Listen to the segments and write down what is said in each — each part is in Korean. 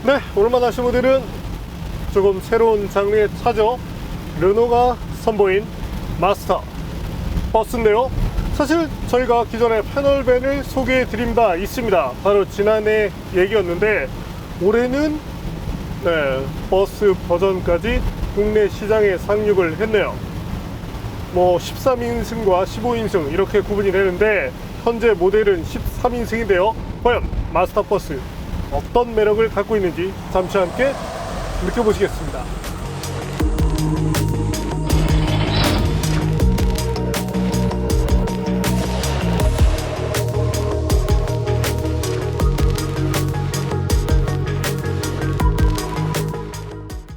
네, 오늘만 하신 분들은 조금 새로운 장르의 차죠. 르노가 선보인 마스터 버스인데요. 사실 저희가 기존에 패널밴을 소개해 드린 바 있습니다. 바로 지난해 얘기였는데 올해는 버스 버전까지 국내 시장에 상륙을 했네요. 13인승과 15인승 이렇게 구분이 되는데 현재 모델은 13인승인데요. 과연 마스터 버스 어떤 매력을 갖고 있는지 잠시 함께 느껴보시겠습니다.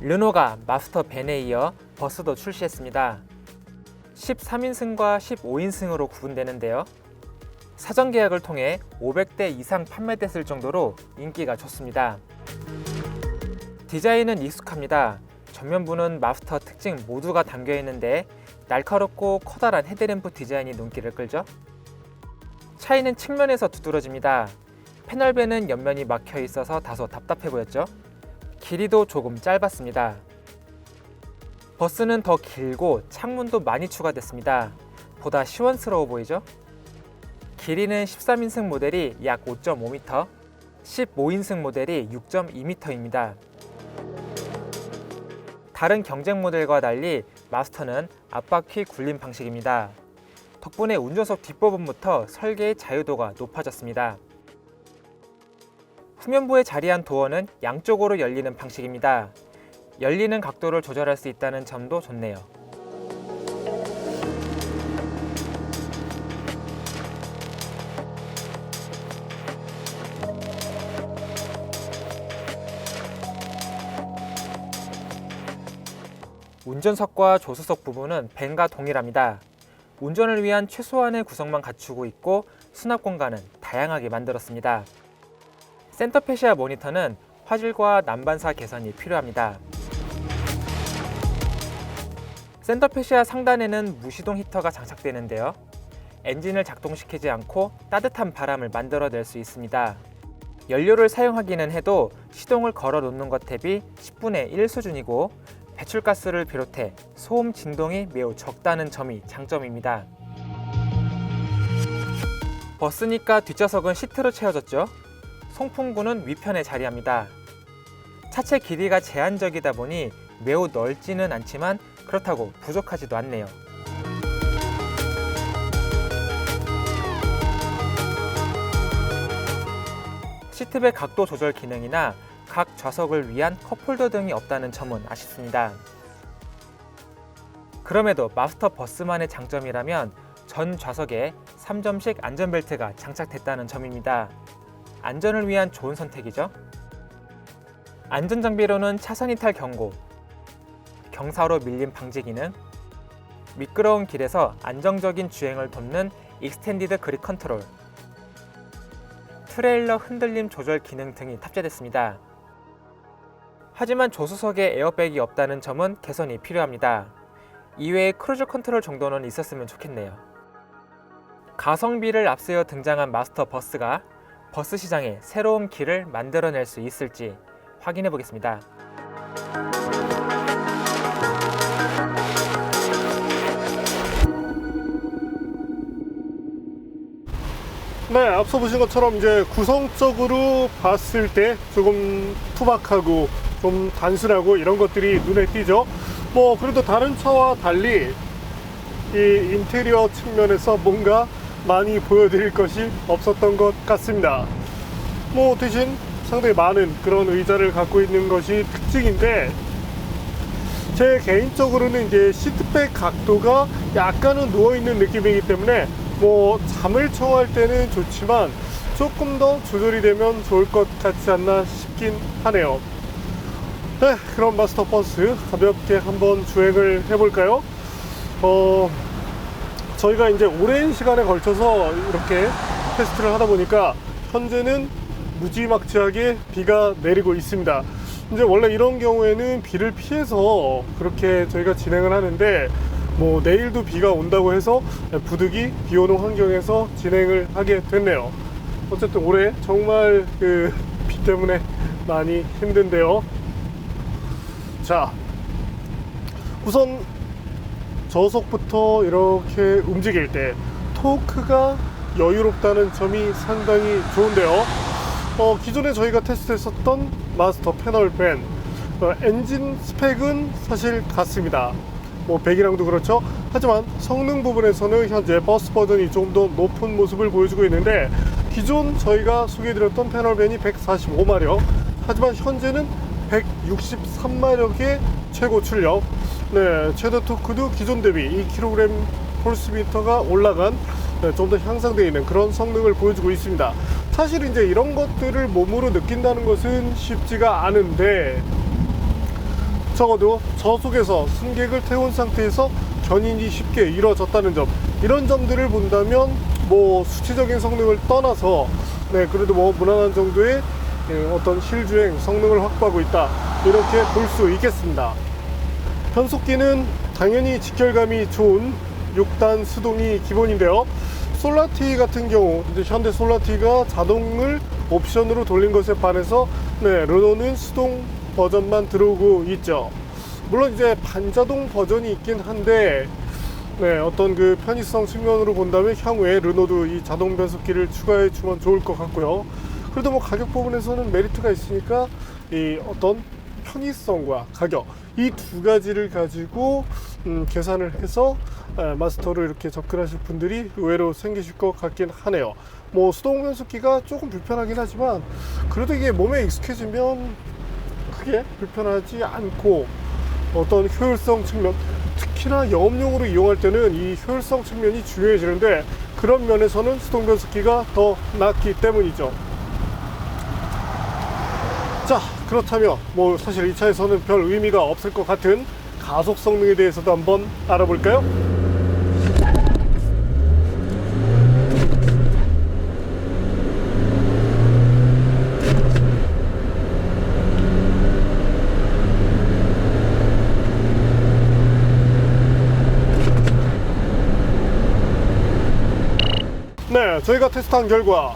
르노가 마스터 밴에 이어 버스도 출시했습니다. 13인승과 15인승으로 구분되는데요. 사전 계약을 통해 500대 이상 판매됐을 정도로 인기가 좋습니다. 디자인은 익숙합니다. 전면부는 마스터 특징 모두가 담겨 있는데 날카롭고 커다란 헤드램프 디자인이 눈길을 끌죠. 차이는 측면에서 두드러집니다. 패널밴은 옆면이 막혀 있어서 다소 답답해 보였죠. 길이도 조금 짧았습니다. 버스는 더 길고 창문도 많이 추가됐습니다. 보다 시원스러워 보이죠? 길이는 13인승 모델이 약 5.5m, 15인승 모델이 6.2m입니다. 다른 경쟁 모델과 달리 마스터는 앞바퀴 굴림 방식입니다. 덕분에 운전석 뒷부분부터 설계의 자유도가 높아졌습니다. 후면부에 자리한 도어는 양쪽으로 열리는 방식입니다. 열리는 각도를 조절할 수 있다는 점도 좋네요. 운전석과 조수석 부분은 밴과 동일합니다. 운전을 위한 최소한의 구성만 갖추고 있고 수납 공간은 다양하게 만들었습니다. 센터 패시아 모니터는 화질과 난반사 개선이 필요합니다. 센터 패시아 상단에는 무시동 히터가 장착되는데요. 엔진을 작동시키지 않고 따뜻한 바람을 만들어낼 수 있습니다. 연료를 사용하기는 해도 시동을 걸어 놓는 것 대비 10분의 1 수준이고 배출가스를 비롯해 소음 진동이 매우 적다는 점이 장점입니다. 버스니까 뒷좌석은 시트로 채워졌죠. 송풍구는 위편에 자리합니다. 차체 길이가 제한적이다 보니 매우 넓지는 않지만 그렇다고 부족하지도 않네요. 시트벨 각도 조절 기능이나 각 좌석을 위한 컵홀더 등이 없다는 점은 아쉽습니다. 그럼에도 마스터 버스만의 장점이라면 전 좌석에 3점식 안전벨트가 장착됐다는 점입니다. 안전을 위한 좋은 선택이죠. 안전장비로는 차선 이탈 경고, 경사로 밀림 방지 기능, 미끄러운 길에서 안정적인 주행을 돕는 익스텐디드 그립 컨트롤, 트레일러 흔들림 조절 기능 등이 탑재됐습니다. 하지만 조수석에 에어백이 없다는 점은 개선이 필요합니다. 이외에 크루즈 컨트롤 정도는 있었으면 좋겠네요. 가성비를 앞세워 등장한 마스터 버스가 버스 시장에 새로운 길을 만들어낼 수 있을지 확인해 보겠습니다. 네, 앞서 보신 것처럼 이제 구성적으로 봤을 때 조금 투박하고 좀 단순하고 이런 것들이 눈에 띄죠. 그래도 다른 차와 달리 이 인테리어 측면에서 뭔가 많이 보여드릴 것이 없었던 것 같습니다. 대신 상당히 많은 그런 의자를 갖고 있는 것이 특징인데, 제 개인적으로는 이제 시트백 각도가 약간은 누워있는 느낌이기 때문에 잠을 청할 때는 좋지만 조금 더 조절이 되면 좋을 것 같지 않나 싶긴 하네요. 네, 그럼 마스터 버스 가볍게 한번 주행을 해볼까요? 저희가 이제 오랜 시간에 걸쳐서 이렇게 테스트를 하다 보니까 현재는 무지막지하게 비가 내리고 있습니다. 이제 원래 이런 경우에는 비를 피해서 그렇게 저희가 진행을 하는데 내일도 비가 온다고 해서 부득이 비 오는 환경에서 진행을 하게 됐네요. 어쨌든 올해 정말 비 때문에 많이 힘든데요. 자, 우선 저속부터 이렇게 움직일 때 토크가 여유롭다는 점이 상당히 좋은데요. 기존에 저희가 테스트했었던 마스터 패널 밴 엔진 스펙은 사실 같습니다. 뭐 배기량도 그렇죠. 하지만 성능 부분에서는 현재 버스 버전이 좀 더 높은 모습을 보여주고 있는데, 기존 저희가 소개해드렸던 패널 밴이 145마력, 하지만 현재는 163마력의 최고 출력, 네, 최대 토크도 기존 대비 2kg 폴스미터가 올라간, 네, 좀 더 향상되어 있는 그런 성능을 보여주고 있습니다. 사실 이제 이런 것들을 몸으로 느낀다는 것은 쉽지가 않은데, 적어도 저속에서 승객을 태운 상태에서 견인이 쉽게 이루어졌다는 점, 이런 점들을 본다면 뭐 수치적인 성능을 떠나서, 네, 그래도 뭐 무난한 정도의 어떤 실주행 성능을 확보하고 있다, 이렇게 볼 수 있겠습니다. 변속기는 당연히 직결감이 좋은 6단 수동이 기본인데요. 솔라티 같은 경우, 이제 현대 솔라티가 자동을 옵션으로 돌린 것에 반해서, 네, 르노는 수동 버전만 들어오고 있죠. 물론 이제 반자동 버전이 있긴 한데, 네, 어떤 그 편의성 측면으로 본다면 향후에 르노도 이 자동 변속기를 추가해 주면 좋을 것 같고요. 그래도 뭐 가격 부분에서는 메리트가 있으니까 이 어떤 편의성과 가격, 이 두 가지를 가지고 계산을 해서 마스터로 이렇게 접근하실 분들이 의외로 생기실 것 같긴 하네요. 뭐 수동 변속기가 조금 불편하긴 하지만 그래도 이게 몸에 익숙해지면 크게 불편하지 않고, 어떤 효율성 측면, 특히나 영업용으로 이용할 때는 이 효율성 측면이 중요해지는데, 그런 면에서는 수동 변속기가 더 낫기 때문이죠. 자, 그렇다면 뭐 사실 이 차에서는 별 의미가 없을 것 같은 가속 성능에 대해서도 한번 알아볼까요? 네, 저희가 테스트한 결과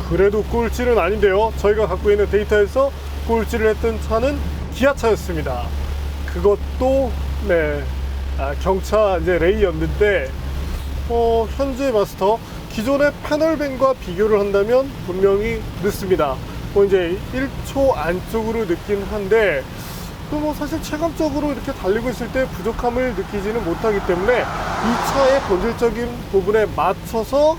그래도 꼴찌는 아닌데요. 저희가 갖고 있는 데이터에서 꼴찌를 했던 차는 기아차였습니다. 그것도 네, 경차 이제 레이였는데, 현재 마스터 기존의 패널밴과 비교를 한다면 분명히 늦습니다. 뭐 이제 1초 안쪽으로 늦긴 한데, 뭐 사실 체감적으로 이렇게 달리고 있을 때 부족함을 느끼지는 못하기 때문에 이 차의 본질적인 부분에 맞춰서,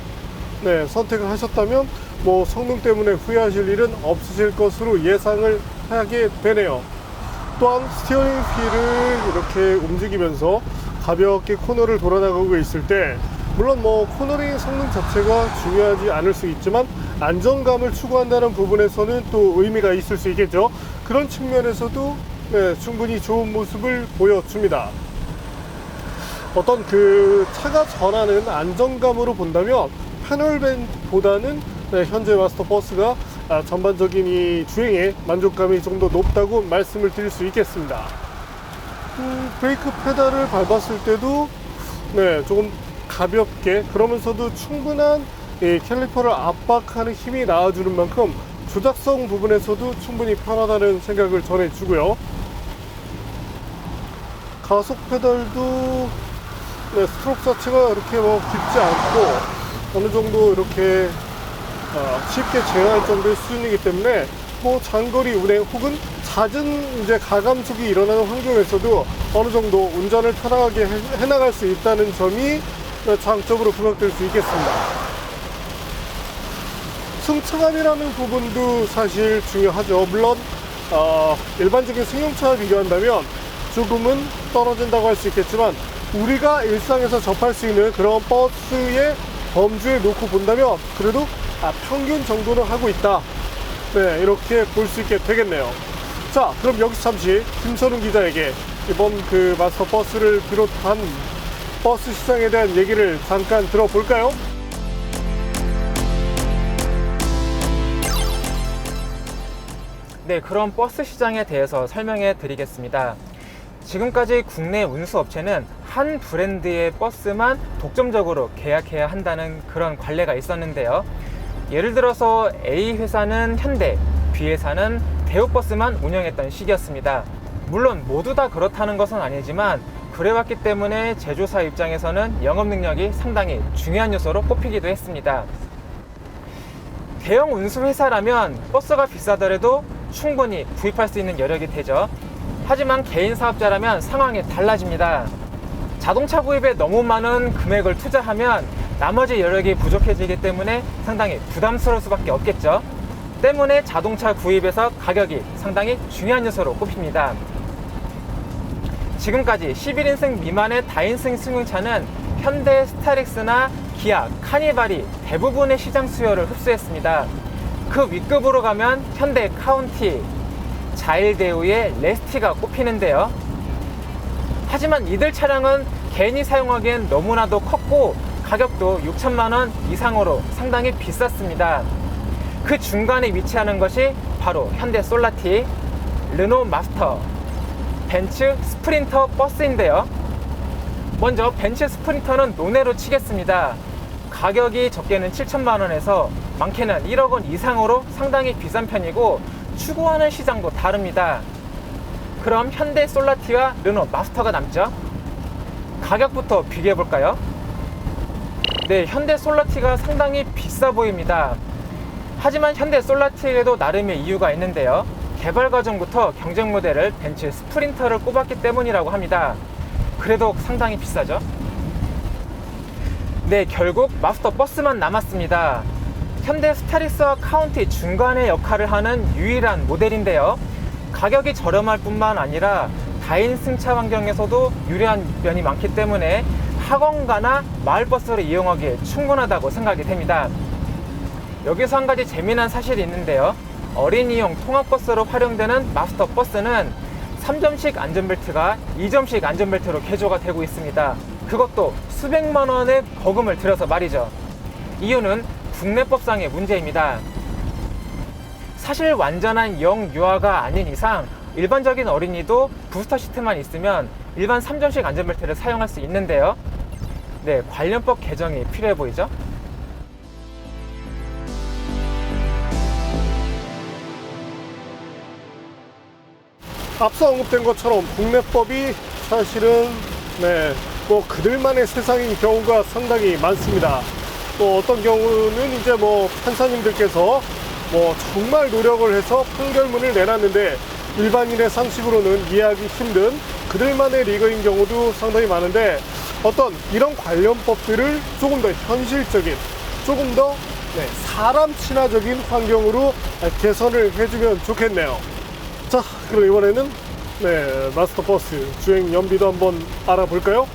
네, 선택을 하셨다면 뭐 성능 때문에 후회하실 일은 없으실 것으로 예상을 하게 되네요. 또한 스티어링 휠을 이렇게 움직이면서 가볍게 코너를 돌아나가고 있을 때, 물론 뭐 코너링 성능 자체가 중요하지 않을 수 있지만 안정감을 추구한다는 부분에서는 또 의미가 있을 수 있겠죠. 그런 측면에서도 네, 충분히 좋은 모습을 보여줍니다. 어떤 그 차가 전하는 안정감으로 본다면 패널밴보다는 네, 현재 마스터 버스가 전반적인 이 주행의 만족감이 좀 더 높다고 말씀을 드릴 수 있겠습니다. 브레이크 페달을 밟았을 때도 네, 조금 가볍게, 그러면서도 충분한 캘리퍼를 압박하는 힘이 나와주는 만큼 조작성 부분에서도 충분히 편하다는 생각을 전해주고요. 가속 페달도 네, 스트로크 자체가 이렇게 뭐 깊지 않고 어느 정도 이렇게 쉽게 제어할 정도의 수준이기 때문에 뭐 장거리 운행 혹은 잦은 이제 가감속이 일어나는 환경에서도 어느 정도 운전을 편하게 해나갈 수 있다는 점이 장점으로 부각될 수 있겠습니다. 승차감이라는 부분도 사실 중요하죠. 물론 일반적인 승용차와 비교한다면 조금은 떨어진다고 할 수 있겠지만, 우리가 일상에서 접할 수 있는 그런 버스의 범주에 놓고 본다면 그래도 평균 정도는 하고 있다, 네, 이렇게 볼 수 있게 되겠네요. 자, 그럼 여기서 잠시 김선웅 기자에게 이번 그 마스터 버스를 비롯한 버스 시장에 대한 얘기를 잠깐 들어볼까요? 네, 그럼 버스 시장에 대해서 설명해 드리겠습니다. 지금까지 국내 운수업체는 한 브랜드의 버스만 독점적으로 계약해야 한다는 그런 관례가 있었는데요. 예를 들어서 A 회사는 현대, B회사는 대우버스만 운영했던 시기였습니다. 물론 모두 다 그렇다는 것은 아니지만 그래왔기 때문에 제조사 입장에서는 영업 능력이 상당히 중요한 요소로 꼽히기도 했습니다. 대형 운수회사라면 버스가 비싸더라도 충분히 구입할 수 있는 여력이 되죠. 하지만 개인 사업자라면 상황이 달라집니다. 자동차 구입에 너무 많은 금액을 투자하면 나머지 여력이 부족해지기 때문에 상당히 부담스러울 수밖에 없겠죠. 때문에 자동차 구입에서 가격이 상당히 중요한 요소로 꼽힙니다. 지금까지 11인승 미만의 다인승 승용차는 현대 스타렉스나 기아, 카니발이 대부분의 시장 수요를 흡수했습니다. 그 윗급으로 가면 현대 카운티, 자일대우의 레스티가 꼽히는데요. 하지만 이들 차량은 개인이 사용하기엔 너무나도 컸고 가격도 6천만원 이상으로 상당히 비쌌습니다. 그 중간에 위치하는 것이 바로 현대 솔라티, 르노 마스터, 벤츠 스프린터 버스인데요. 먼저 벤츠 스프린터는 논외로 치겠습니다. 가격이 적게는 7천만원에서 많게는 1억 원 이상으로 상당히 비싼 편이고 추구하는 시장도 다릅니다. 그럼 현대 솔라티와 르노 마스터가 남죠. 가격부터 비교해 볼까요? 네, 현대 솔라티가 상당히 비싸 보입니다. 하지만 현대 솔라티에도 나름의 이유가 있는데요. 개발 과정부터 경쟁 모델을 벤츠 스프린터를 꼽았기 때문이라고 합니다. 그래도 상당히 비싸죠. 네, 결국 마스터 버스만 남았습니다. 현대 스타렉스와 카운티 중간의 역할을 하는 유일한 모델인데요. 가격이 저렴할 뿐만 아니라 다인승차 환경에서도 유리한 면이 많기 때문에 학원가나 마을버스를 이용하기에 충분하다고 생각이 됩니다. 여기서 한 가지 재미난 사실이 있는데요. 어린이용 통학버스로 활용되는 마스터 버스는 3점식 안전벨트가 2점식 안전벨트로 개조가 되고 있습니다. 그것도 수백만 원의 거금을 들여서 말이죠. 이유는 국내법상의 문제입니다. 사실 완전한 영유아가 아닌 이상 일반적인 어린이도 부스터 시트만 있으면 일반 3점식 안전벨트를 사용할 수 있는데요. 네, 관련법 개정이 필요해 보이죠? 앞서 언급된 것처럼 국내법이 사실은 뭐 그들만의 세상인 경우가 상당히 많습니다. 또 어떤 경우는 이제 뭐 판사님들께서 뭐 정말 노력을 해서 판결문을 내놨는데 일반인의 상식으로는 이해하기 힘든 그들만의 리그인 경우도 상당히 많은데 어떤 이런 관련법들을 조금 더 현실적인, 조금 더 사람 친화적인 환경으로 개선을 해주면 좋겠네요. 자, 그럼 이번에는 마스터버스 주행 연비도 한번 알아볼까요?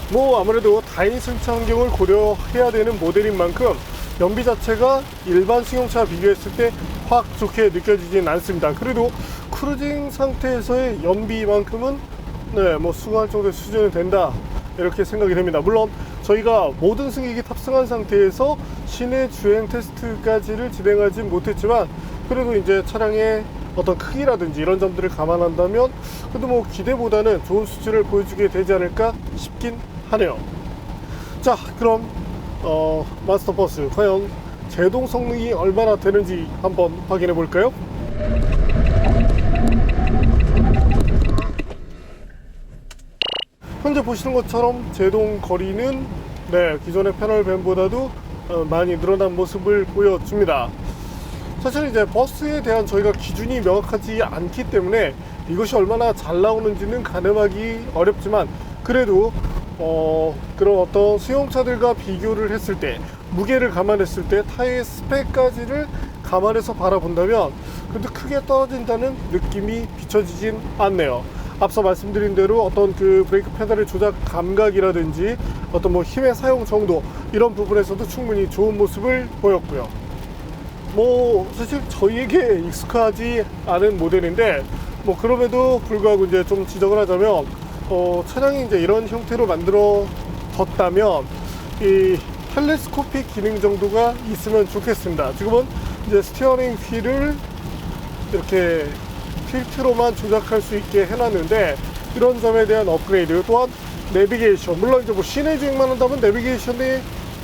뭐 아무래도 다인승차 환경을 고려해야 되는 모델인 만큼 연비 자체가 일반 승용차와 비교했을 때 확 좋게 느껴지진 않습니다. 그래도 크루징 상태에서의 연비만큼은 뭐 수긍할 정도의 수준이 된다, 이렇게 생각이 됩니다. 물론 저희가 모든 승객이 탑승한 상태에서 시내 주행 테스트까지를 진행하지 못했지만 그래도 이제 차량의 어떤 크기라든지 이런 점들을 감안한다면 그래도 뭐 기대보다는 좋은 수준을 보여주게 되지 않을까 싶긴 하네요. 자, 그럼 마스터버스 과연 제동 성능이 얼마나 되는지 한번 확인해 볼까요? 현재 보시는 것처럼 제동 거리는 기존의 패널 밴보다도 많이 늘어난 모습을 보여줍니다. 사실 이제 버스에 대한 저희가 기준이 명확하지 않기 때문에 이것이 얼마나 잘 나오는지는 가늠하기 어렵지만 그래도 그런 어떤 수용차들과 비교를 했을 때, 무게를 감안했을 때, 타이의 스펙까지를 감안해서 바라본다면 그래도 크게 떨어진다는 느낌이 비춰지진 않네요. 앞서 말씀드린 대로 어떤 그 브레이크 페달의 조작 감각이라든지 어떤 뭐 힘의 사용 정도, 이런 부분에서도 충분히 좋은 모습을 보였고요. 뭐 사실 저희에게 익숙하지 않은 모델인데 뭐 그럼에도 불구하고 이제 좀 지적을 하자면 차량이 이제 이런 형태로 만들어졌다면 이 텔레스코픽 기능 정도가 있으면 좋겠습니다. 지금은 이제 스티어링 휠을 이렇게 틸트로만 조작할 수 있게 해놨는데 이런 점에 대한 업그레이드, 또한 내비게이션, 물론 이제 뭐 시내 주행만 한다면 내비게이션에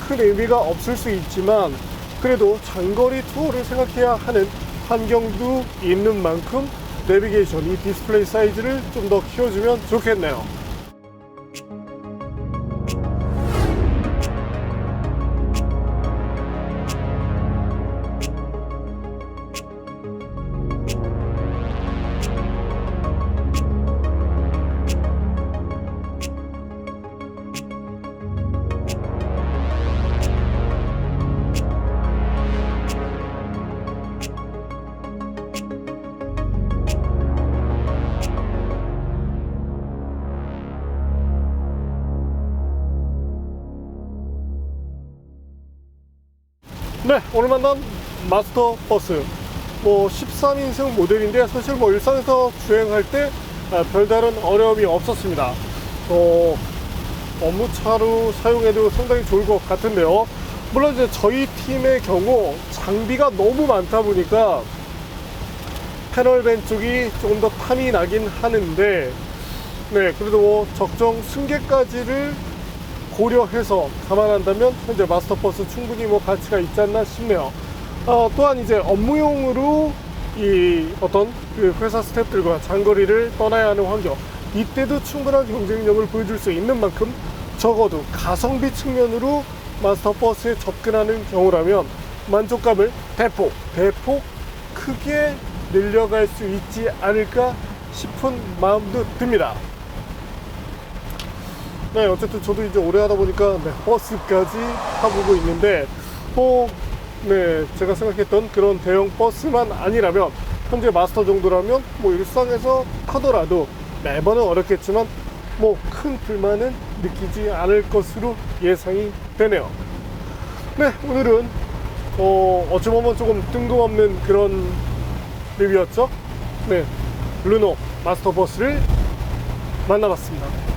큰 의미가 없을 수 있지만 그래도 장거리 투어를 생각해야 하는 환경도 있는 만큼 내비게이션, 이 디스플레이 사이즈를 좀 더 키워주면 좋겠네요. 네, 오늘 만난 마스터 버스 13인승 모델인데 사실 일상에서 주행할 때 별다른 어려움이 없었습니다. 업무차로 사용해도 상당히 좋을 것 같은데요. 물론 이제 저희 팀의 경우 장비가 너무 많다 보니까 패널밴 쪽이 조금 더 탐이 나긴 하는데, 네, 그래도 적정 승계까지를 고려해서 감안한다면 현재 마스터버스 충분히 가치가 있지 않나 싶네요. 또한 이제 업무용으로 이 어떤 그 회사 스태프들과 장거리를 떠나야 하는 환경, 이때도 충분한 경쟁력을 보여줄 수 있는 만큼 적어도 가성비 측면으로 마스터버스에 접근하는 경우라면 만족감을 대폭 크게 늘려갈 수 있지 않을까 싶은 마음도 듭니다. 네, 어쨌든 저도 이제 오래 하다 보니까 버스까지 타보고 있는데 네, 제가 생각했던 그런 대형 버스만 아니라면 현재 마스터 정도라면 일상에서 타더라도 매번은 어렵겠지만 큰 불만은 느끼지 않을 것으로 예상이 되네요. 네, 오늘은 어찌 보면 조금 뜬금없는 그런 리뷰였죠. 네, 르노 마스터 버스를 만나봤습니다.